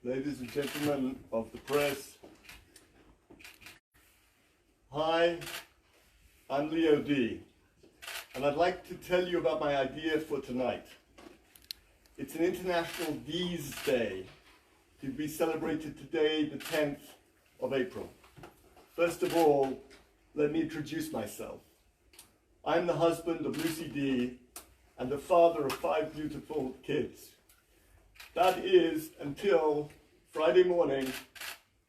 Ladies and gentlemen of the press, hi, I'm Leo D, and I'd like to tell you about my idea for tonight. It's an International D's Day to be celebrated today, the 10th of April. First of all, let me introduce myself. I'm the husband of Lucy D and the father of 5 beautiful kids. That is until Friday morning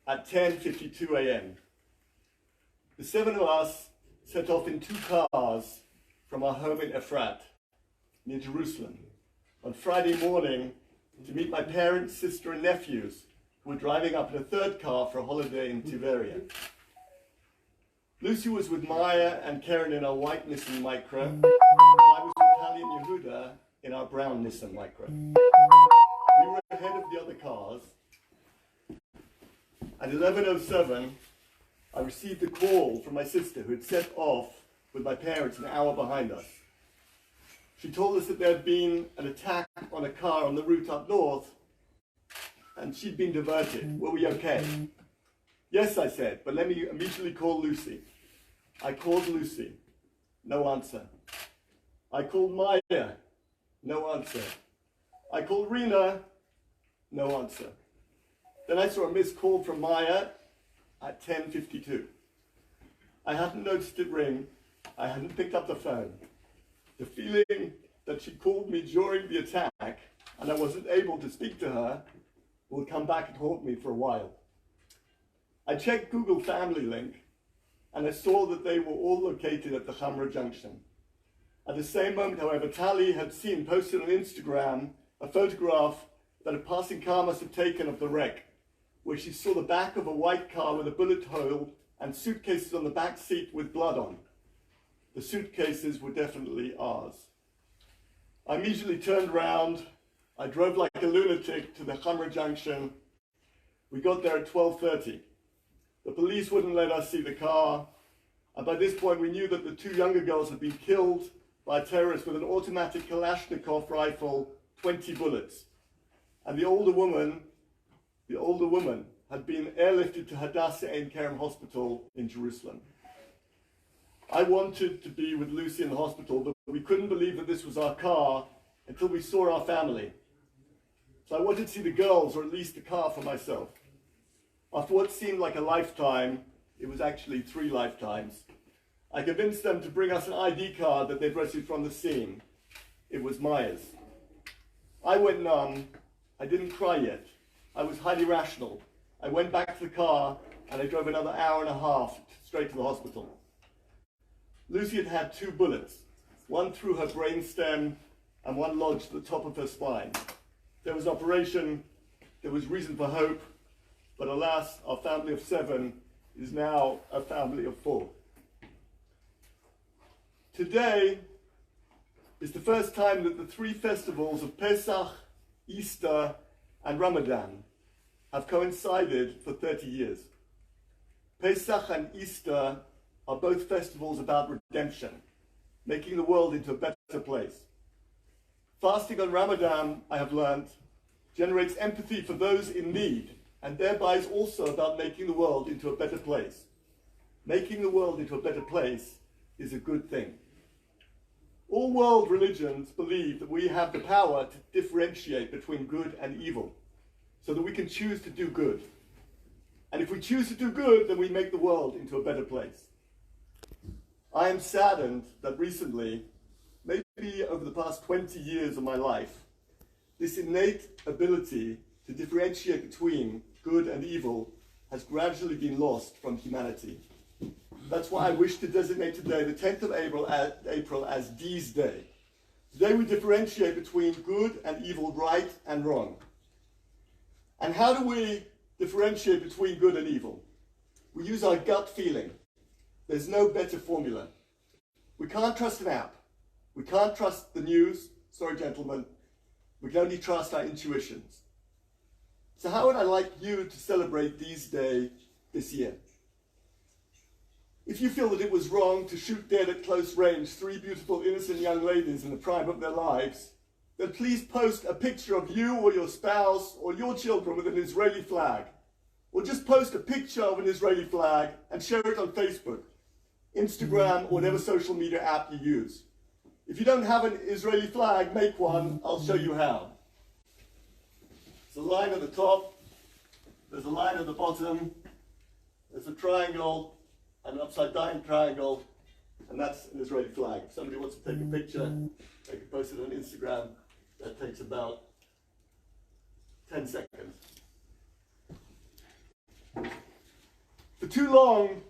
at 10:52 a.m. The 7 of us set off in 2 cars from our home in Efrat, near Jerusalem, on Friday morning to meet my parents, sister and nephews who were driving up in a 3rd car for a holiday in Tiberia. Lucy was with Maya and Karen in our white Nissan Micra, and I was with Tali and Yehuda in our brown Nissan Micra. We were ahead of the other cars. At 11:07, I received a call from my sister who had set off with my parents an hour behind us. She told us that there had been an attack on a car on the route up north and she'd been diverted. Were we okay? Yes, I said, but let me immediately call Lucy. I called Lucy. No answer. I called Maya. No answer. I called Rena. No answer. Then I saw a missed call from Maya at 10:52. I hadn't noticed it ring. I hadn't picked up the phone. The feeling that she called me during the attack and I wasn't able to speak to her will come back and haunt me for a while. I checked Google Family Link and I saw that they were all located at the Hamra Junction. At the same moment, however, Tali had seen posted on Instagram a photograph that a passing car must have taken of the wreck, where she saw the back of a white car with a bullet hole and suitcases on the back seat with blood on. The suitcases were definitely ours. I immediately turned around. I drove like a lunatic to the Hamra Junction. We got there at 12:30. The police wouldn't let us see the car, and by this point we knew that the 2 younger girls had been killed by a terrorist with an automatic Kalashnikov rifle, 20 bullets. And the older woman had been airlifted to Hadassah Ein Kerem Hospital in Jerusalem. I wanted to be with Lucy in the hospital, but we couldn't believe that this was our car until we saw our family. So I wanted to see the girls, or at least the car, for myself. After what seemed like a lifetime, it was actually 3 lifetimes. I convinced them to bring us an ID card that they'd received from the scene. It was Maya's. I went numb. I didn't cry yet. I was highly rational. I went back to the car and I drove another hour and a half straight to the hospital. Lucy had had 2 bullets, one through her brainstem and one lodged at the top of her spine. There was an operation, there was reason for hope, but alas, our family of 7 is now a family of 4. Today is the first time that the 3 festivals of Pesach, Easter, and Ramadan have coincided for 30 years. Pesach and Easter are both festivals about redemption, making the world into a better place. Fasting on Ramadan, I have learned, generates empathy for those in need, and thereby is also about making the world into a better place. Making the world into a better place is a good thing. All world religions believe that we have the power to differentiate between good and evil, so that we can choose to do good. And if we choose to do good, then we make the world into a better place. I am saddened that recently, maybe over the past 20 years of my life, this innate ability to differentiate between good and evil has gradually been lost from humanity. That's why I wish to designate today, the 10th of April, as D's Day. Today we differentiate between good and evil, right and wrong. And how do we differentiate between good and evil? We use our gut feeling. There's no better formula. We can't trust an app. We can't trust the news. Sorry, gentlemen. We can only trust our intuitions. So how would I like you to celebrate D's Day this year? If you feel that it was wrong to shoot dead at close range 3 beautiful, innocent young ladies in the prime of their lives, then please post a picture of you or your spouse or your children with an Israeli flag. Or just post a picture of an Israeli flag and share it on Facebook, Instagram, or whatever social media app you use. If you don't have an Israeli flag, make one. I'll show you how. There's a line at the top, there's a line at the bottom, there's a triangle, and an upside down triangle, and that's an Israeli flag. If somebody wants to take a picture, they can post it on Instagram. That takes about 10 seconds. For too long,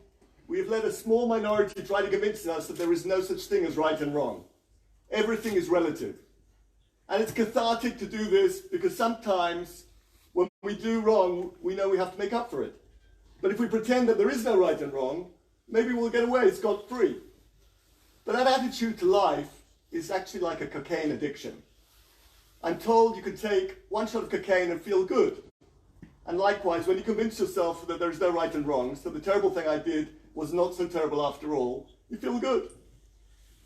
we have let a small minority try to convince us that there is no such thing as right and wrong. Everything is relative. And it's cathartic to do this because sometimes when we do wrong, we know we have to make up for it. But if we pretend that there is no right and wrong, maybe we'll get away scot-free. But that attitude to life is actually like a cocaine addiction. I'm told you can take one shot of cocaine and feel good. And likewise, when you convince yourself that there is no right and wrong, so the terrible thing I did was not so terrible after all, you feel good.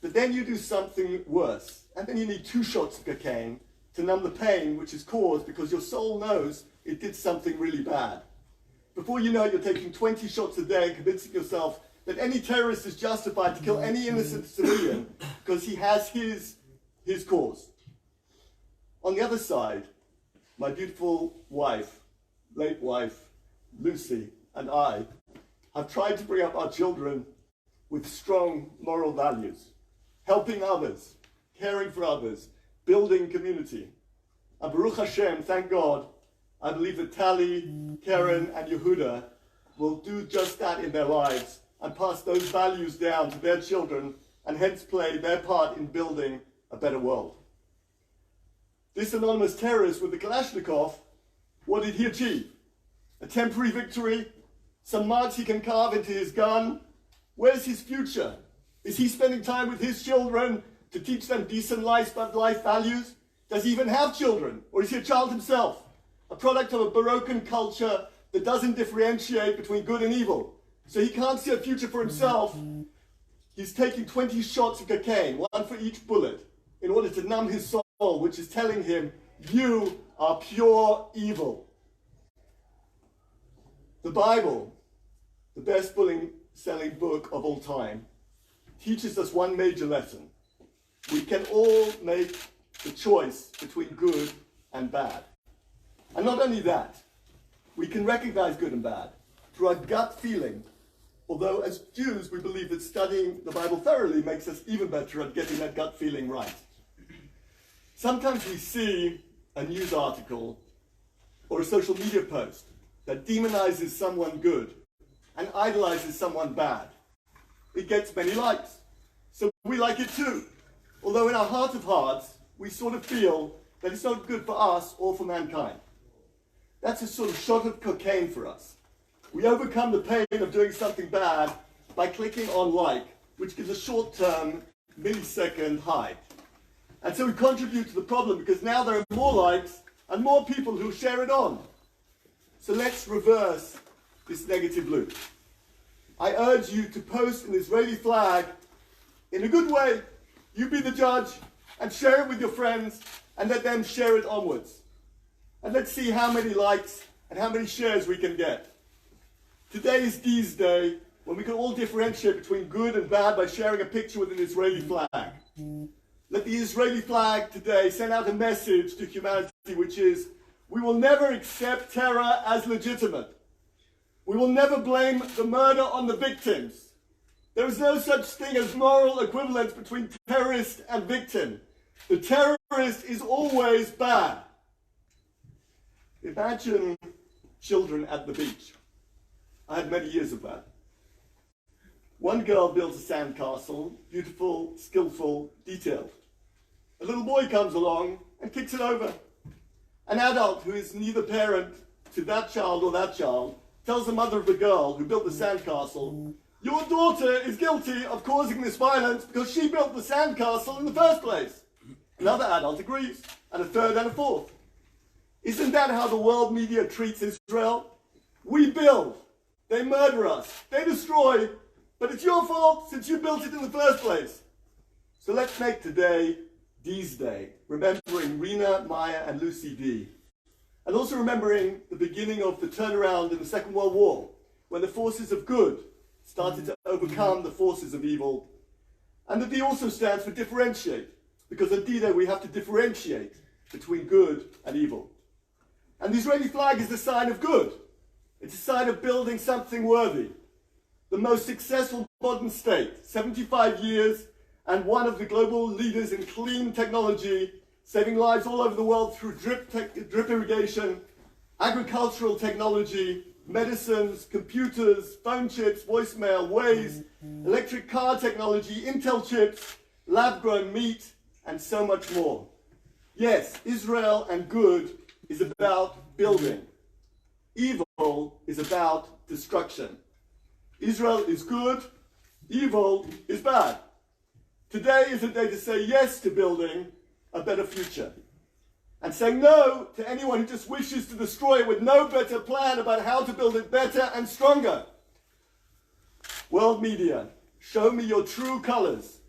But then you do something worse, and then you need 2 shots of cocaine to numb the pain which is caused because your soul knows it did something really bad. Before you know it, you're taking 20 shots a day and convincing yourself that any terrorist is justified to kill any innocent civilian because he has his cause. On the other side, my beautiful wife, late wife, Lucy, and I have tried to bring up our children with strong moral values, helping others, caring for others, building community. And Baruch Hashem, thank God, I believe that Tali, Karen, and Yehuda will do just that in their lives and pass those values down to their children and hence play their part in building a better world. This anonymous terrorist with the Kalashnikov, what did he achieve? A temporary victory? Some marks he can carve into his gun? Where's his future? Is he spending time with his children to teach them decent life values? Does he even have children? Or is he a child himself? A product of a broken culture that doesn't differentiate between good and evil. So he can't see a future for himself. He's taking 20 shots of cocaine, 1 for each bullet, in order to numb his soul, which is telling him, you are pure evil. The Bible, the best-selling book of all time, teaches us one major lesson. We can all make the choice between good and bad. And not only that, we can recognize good and bad through our gut feeling, although as Jews we believe that studying the Bible thoroughly makes us even better at getting that gut feeling right. Sometimes we see a news article or a social media post that demonizes someone good and idolizes someone bad. It gets many likes, so we like it too. Although in our heart of hearts, we sort of feel that it's not good for us or for mankind. That's a sort of shot of cocaine for us. We overcome the pain of doing something bad by clicking on like, which gives a short-term, millisecond high. And so we contribute to the problem because now there are more likes and more people who share it on. So let's reverse this negative loop. I urge you to post an Israeli flag in a good way. You be the judge and share it with your friends and let them share it onwards. And let's see how many likes and how many shares we can get. Today is D's Day, when we can all differentiate between good and bad by sharing a picture with an Israeli flag. Let the Israeli flag today send out a message to humanity, which is, we will never accept terror as legitimate. We will never blame the murder on the victims. There is no such thing as moral equivalence between terrorist and victim. The terrorist is always bad. Imagine children at the beach. I had many years of that. One girl builds a sandcastle, beautiful, skillful, detailed. A little boy comes along and kicks it over. An adult who is neither parent to that child or that child tells the mother of the girl who built the sandcastle, your daughter is guilty of causing this violence because she built the sandcastle in the first place. Another adult agrees, and a third and a fourth. Isn't that how the world media treats Israel? We build, they murder us, they destroy, but it's your fault since you built it in the first place. So let's make today D's Day. remembering Rena, Maya, and Lucy D. And also remembering the beginning of the turnaround in the Second World War, when the forces of good started to overcome the forces of evil. And the D also stands for differentiate, because on D-Day we have to differentiate between good and evil. And the Israeli flag is the sign of good. It's a sign of building something worthy. The most successful modern state, 75 years, and one of the global leaders in clean technology, saving lives all over the world through drip irrigation, agricultural technology, medicines, computers, phone chips, voicemail, Waze, electric car technology, Intel chips, lab-grown meat, and so much more. Yes, Israel and good is about building. Evil is about destruction. Israel is good, evil is bad. Today is a day to say yes to building a better future, and saying no to anyone who just wishes to destroy it with no better plan about how to build it better and stronger. World media, show me your true colors.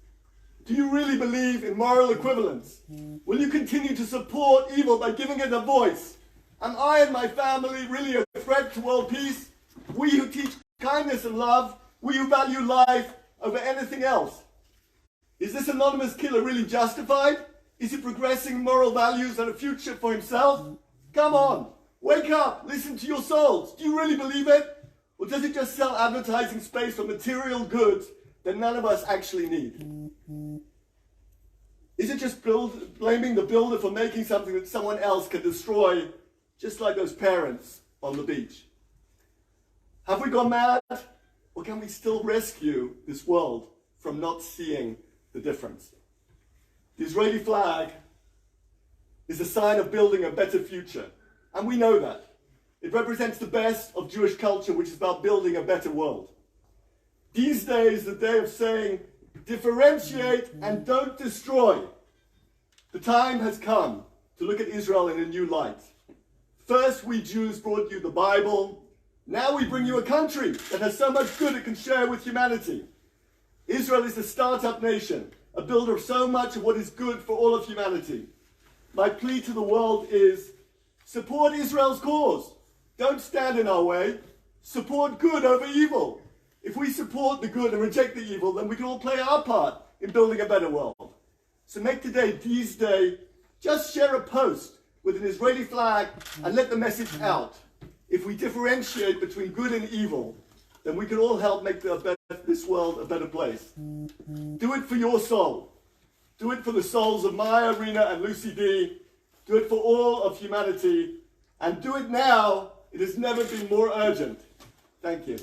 Do you really believe in moral equivalence? Will you continue to support evil by giving it a voice? Am I and my family really a threat to world peace? We who teach kindness and love, we who value life over anything else. Is this anonymous killer really justified? Is he progressing moral values and a future for himself? Come on, wake up, listen to your souls. Do you really believe it? Or does it just sell advertising space for material goods that none of us actually need? Is it just blaming the builder for making something that someone else can destroy, just like those parents on the beach? Have we gone mad? Or can we still rescue this world from not seeing the difference? The Israeli flag is a sign of building a better future, and we know that. It represents the best of Jewish culture, which is about building a better world. These days, the day of saying, differentiate and don't destroy. The time has come to look at Israel in a new light. First, we Jews brought you the Bible. Now we bring you a country that has so much good it can share with humanity. Israel is a startup nation, a builder of so much of what is good for all of humanity. My plea to the world is, support Israel's cause. Don't stand in our way. Support good over evil. If we support the good and reject the evil, then we can all play our part in building a better world. So make today D's Day. Just share a post with an Israeli flag and let the message out. If we differentiate between good and evil, then we can all help make this world a better place. Do it for your soul. Do it for the souls of Maya, Rena, and Lucy D. Do it for all of humanity. And do it now. It has never been more urgent. Thank you.